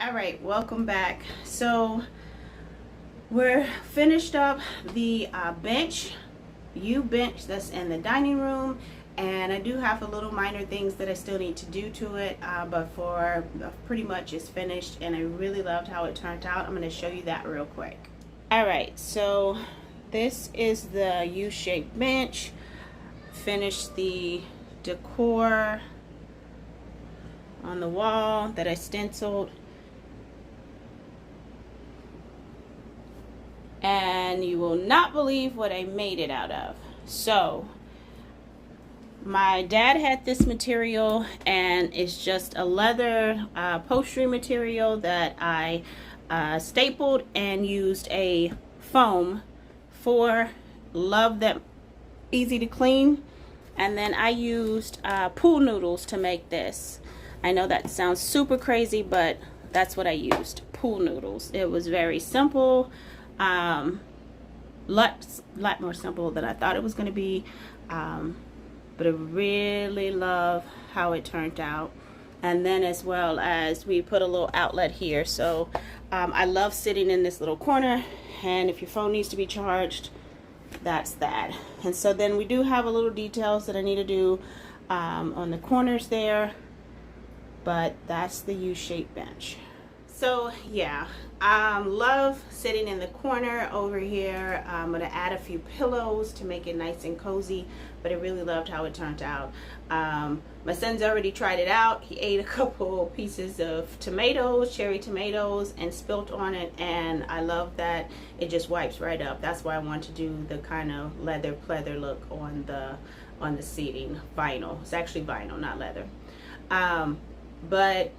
All right, welcome back. So we're finished up the bench, U-bench that's in the dining room, and I do have a little minor things that I still need to do to it, but for pretty much it's finished, and I really loved how it turned out. I'm going to show you that real quick. All right, so this is the U-shaped bench. Finished the decor on the wall that I stenciled. And you will not believe what I made it out of. So my dad had this material, and it's just a leather upholstery material that I stapled and used a foam for. Love that, easy to clean. And then I used pool noodles to make this. I know that sounds super crazy, but that's what I used, pool noodles. It was very simple. Lot more simple than I thought it was going to be, but I really love how it turned out. And then as well as we put a little outlet here, so I love sitting in this little corner, and if your phone needs to be charged, that's that. And so then we do have a little details that I need to do on the corners there, but that's the U-shaped bench. So yeah, love sitting in the corner over here. I'm gonna add a few pillows to make it nice and cozy, but I really loved how it turned out. My son's already tried it out. He ate a couple pieces of tomatoes, cherry tomatoes, and spilt on it, and I love that it just wipes right up. That's why I want to do the kind of leather pleather look on the seating. Vinyl. It's actually vinyl, not leather. But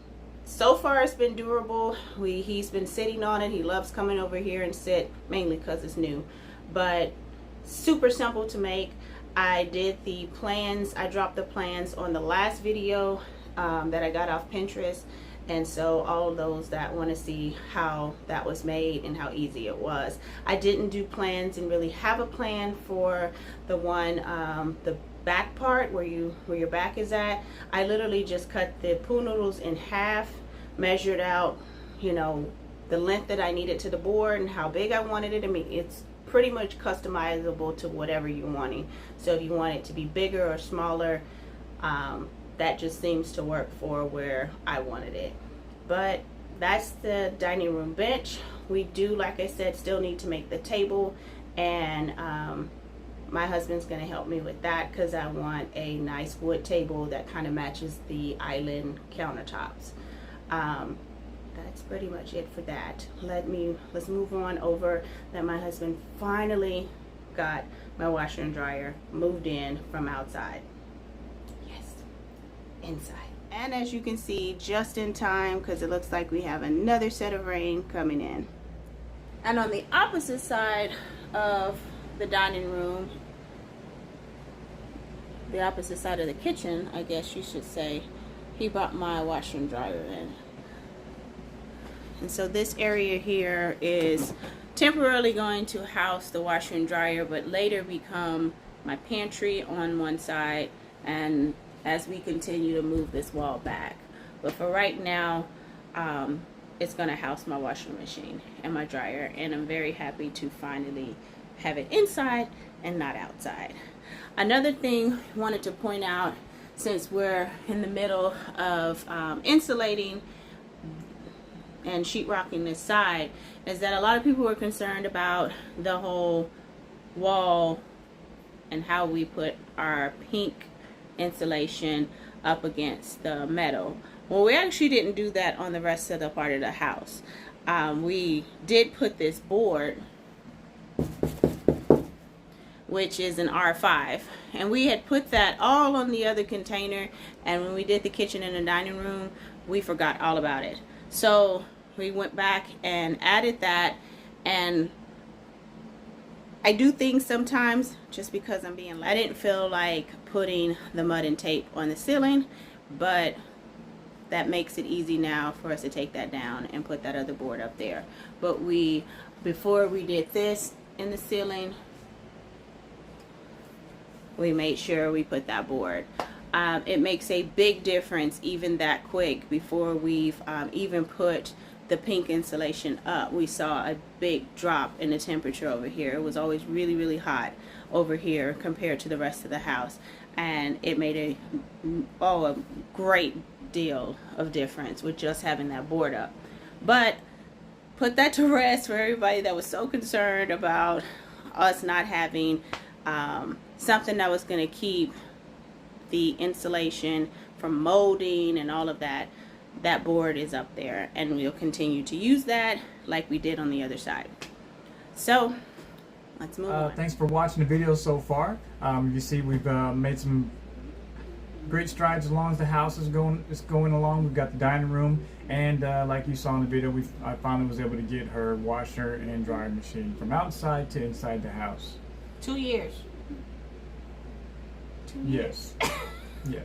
so far it's been durable. He's been sitting on it. He loves coming over here and sit, mainly because it's new, but super simple to make. I did the plans. I dropped the plans on the last video that I got off Pinterest, and so all of those that want to see how that was made and how easy it was. I didn't do plans and really have a plan for the one, the back part where your back is at. I literally just cut the pool noodles in half, measured out, you know, the length that I needed to the board and how big I wanted it. I mean, it's pretty much customizable to whatever you're wanting. So if you want it to be bigger or smaller, that just seems to work for where I wanted it. But that's the dining room bench. We do, like I said, still need to make the table, and my husband's going to help me with that because I want a nice wood table that kind of matches the island countertops. That's pretty much it for that. Let's move on over that my husband finally got my washer and dryer moved in from outside. Yes, inside. And as you can see, just in time, because it looks like we have another set of rain coming in. And on the opposite side of the dining room, the opposite side of the kitchen, I guess you should say, he brought my washer and dryer in. And so this area here is temporarily going to house the washer and dryer, but later become my pantry on one side, and as we continue to move this wall back. But for right now, it's going to house my washing machine and my dryer, and I'm very happy to finally have it inside and not outside. Another thing I wanted to point out, since we're in the middle of insulating and sheetrocking this side, is that a lot of people were concerned about the whole wall and how we put our pink insulation up against the metal. Well, we actually didn't do that on the rest of the part of the house. We did put this board, which is an R5, and we had put that all on the other container, and when we did the kitchen and the dining room, we forgot all about it. So we went back and added that, and I do things sometimes just because I didn't feel like putting the mud and tape on the ceiling, but that makes it easy now for us to take that down and put that other board up there. But before we did this in the ceiling, we made sure we put that board. It makes a big difference even that quick before we've even put the pink insulation up, we saw a big drop in the temperature over here. It was always really, really hot over here compared to the rest of the house. And it made a great deal of difference with just having that board up. But put that to rest for everybody that was so concerned about us not having something that was going to keep the insulation from molding and all of that. That board is up there, and we'll continue to use that like we did on the other side. So let's move on. Thanks for watching the video so far. You see we've made some great strides along as the house is going along. We've got the dining room, and like you saw in the video, I finally was able to get her washer and dryer machine from outside to inside the house. 2 years. 2 years. Yes. Yes.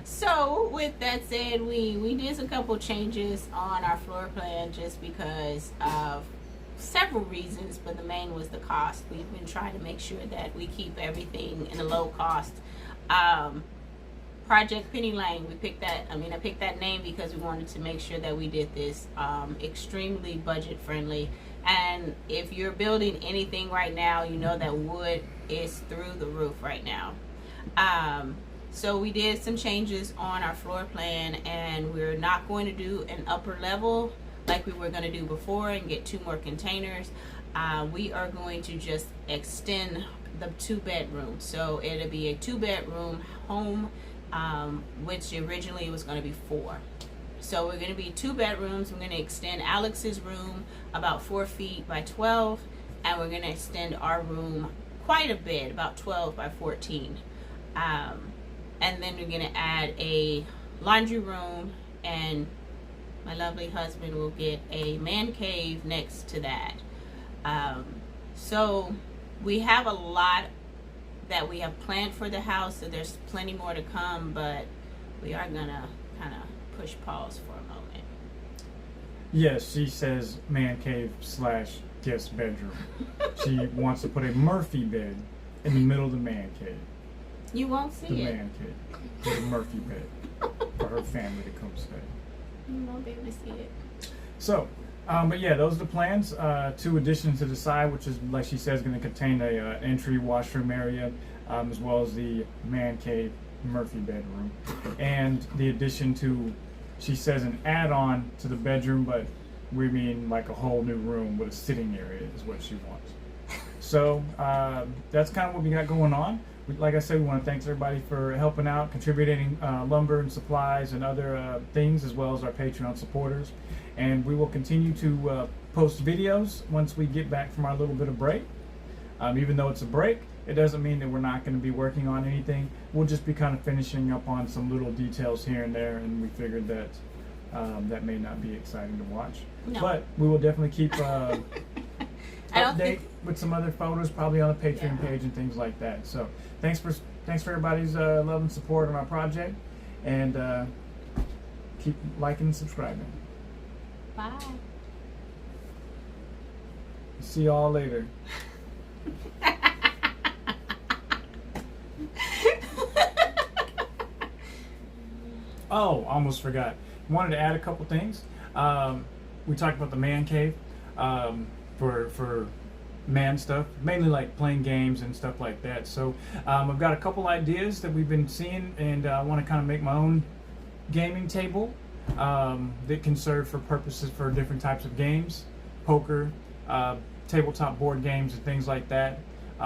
So with that said, we did a couple changes on our floor plan just because of several reasons, but the main was the cost. We've been trying to make sure that we keep everything in a low cost. Project Penny Lane, I picked that name because we wanted to make sure that we did this extremely budget friendly. And if you're building anything right now, you know that wood is through the roof right now. So we did some changes on our floor plan, and we're not going to do an upper level like we were going to do before and get 2 more containers. We are going to just extend the 2 bedrooms. So it'll be a 2-bedroom home, which originally was going to be 4. So we're going to be 2 bedrooms. We're going to extend Alex's room about 4 feet by 12, and we're going to extend our room quite a bit, about 12 by 14. And then we're going to add a laundry room, and my lovely husband will get a man cave next to that. So we have a lot that we have planned for the house, so there's plenty more to come, but we are going to kind of push pause for a moment. Yes, she says man cave / guest bedroom. She wants to put a Murphy bed in the middle of the man cave. You won't see the it. Man cave. With a Murphy bed for her family to come stay. You won't be able to see it. So, but yeah, those are the plans. 2 additions to the side, which is, like she says, going to contain a entry washroom area, as well as the man cave Murphy bedroom, and the addition to, she says, an add-on to the bedroom, but we mean like a whole new room with a sitting area is what she wants. So that's kind of what we got going on. Like I said, we want to thank everybody for helping out, contributing lumber and supplies and other things, as well as our Patreon supporters. And we will continue to post videos once we get back from our little bit of break. Even though it's a break, it doesn't mean that we're not going to be working on anything. We'll just be kind of finishing up on some little details here and there, and we figured that that may not be exciting to watch. No. But we will definitely keep update with some other photos, probably on the Patreon page and things like that. So thanks for everybody's love and support on our project, and keep liking and subscribing. Bye. See y'all later. Oh, almost forgot. Wanted to add a couple things. We talked about the man cave for man stuff, mainly like playing games and stuff like that. So I've got a couple ideas that we've been seeing, and I want to kind of make my own gaming table that can serve for purposes for different types of games, poker, tabletop board games and things like that.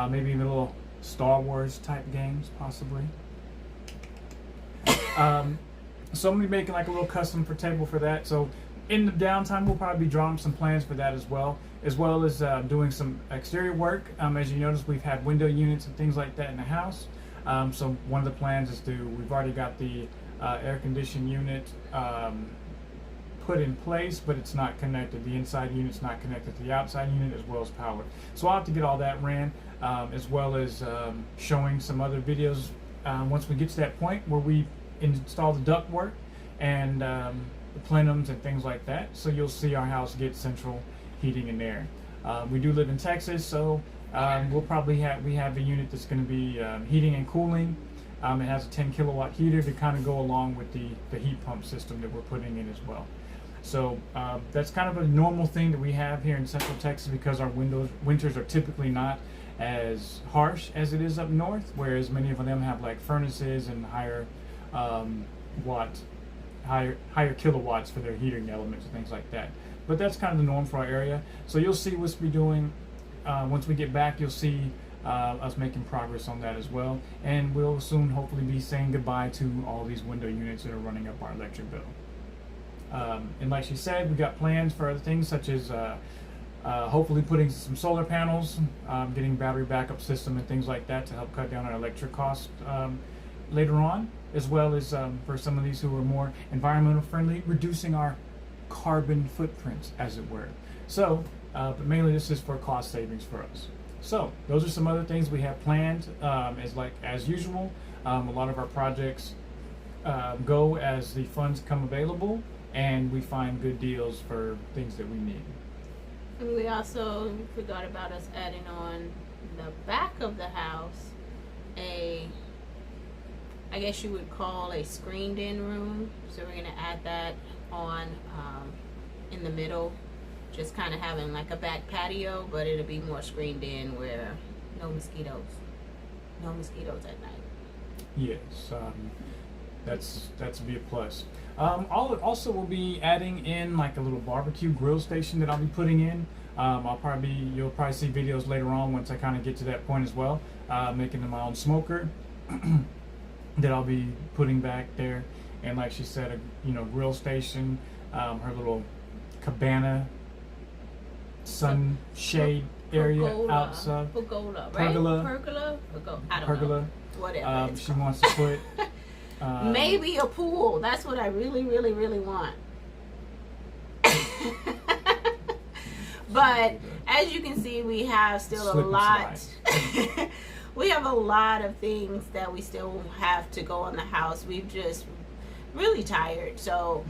Maybe even little Star Wars type games, possibly. So I'm going to be making like a little custom for table for that. So in the downtime, we'll probably be drawing some plans for that as well as doing some exterior work. As you notice, we've had window units and things like that in the house. So one of the plans is we've already got the air conditioning unit put in place, but it's not connected. The inside unit's not connected to the outside unit, as well as powered. So I'll have to get all that ran, as well as showing some other videos once we get to that point where we install the ductwork and the plenums and things like that. So you'll see our house get central heating and air. We do live in Texas, so we'll probably have a unit that's going to be heating and cooling It has a 10 kilowatt heater to kind of go along with the heat pump system that we're putting in as well. So that's kind of a normal thing that we have here in Central Texas because our winters are typically not as harsh as it is up north, whereas many of them have like furnaces and higher higher kilowatts for their heating elements and things like that. But that's kind of the norm for our area. So you'll see what's be doing once we get back. You'll see us making progress on that as well, and we'll soon hopefully be saying goodbye to all these window units that are running up our electric bill. And like she said, we got plans for other things such as hopefully putting some solar panels, getting battery backup system and things like that to help cut down our electric costs later on, as well as for some of these who are more environmental friendly, reducing our carbon footprints, as it were. So, but mainly this is for cost savings for us. So those are some other things we have planned. As usual, a lot of our projects go as the funds come available, and we find good deals for things that we need. And we also forgot about us adding on the back of the house I guess you would call a screened in room. So we're gonna add that on in the middle, just kind of having like a back patio, but it'll be more screened in where no mosquitoes at night. Yes, that's be a plus. Also, we'll be adding in like a little barbecue grill station that I'll be putting in. You'll probably see videos later on once I kind of get to that point as well. Making my own smoker that I'll be putting back there, and like she said, a grill station, her little cabana, sunshade area outside. Pergola, right? Pergola. I don't know. Whatever. She wants to put maybe a pool. That's what I really, really, really want. But as you can see, we have still a lot. We have a lot of things that we still have to go on the house. We've just really tired. So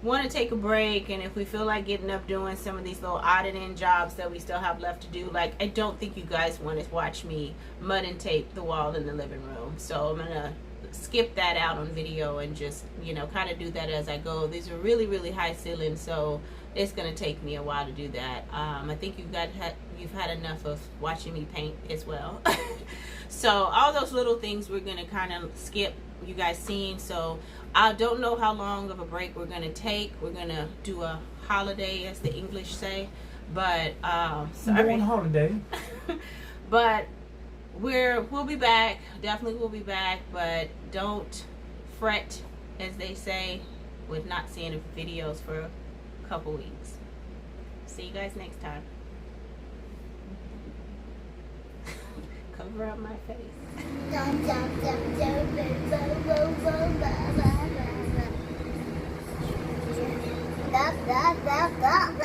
want to take a break, and if we feel like getting up doing some of these little odd and end jobs that we still have left to do, like I don't think you guys want to watch me mud and tape the wall in the living room. So I'm gonna skip that out on video and just kind of do that as I go. These are really, really high ceilings, so it's gonna take me a while to do that. I think you've had enough of watching me paint as well. So all those little things we're gonna kind of skip, you guys seen. So I don't know how long of a break we're gonna take. We're gonna do a holiday, as the English say, but sorry. On holiday. But we'll be back. Definitely we'll be back, but don't fret, as they say, with not seeing videos for a couple weeks. See you guys next time. Cover up my face. Da, da, da, da.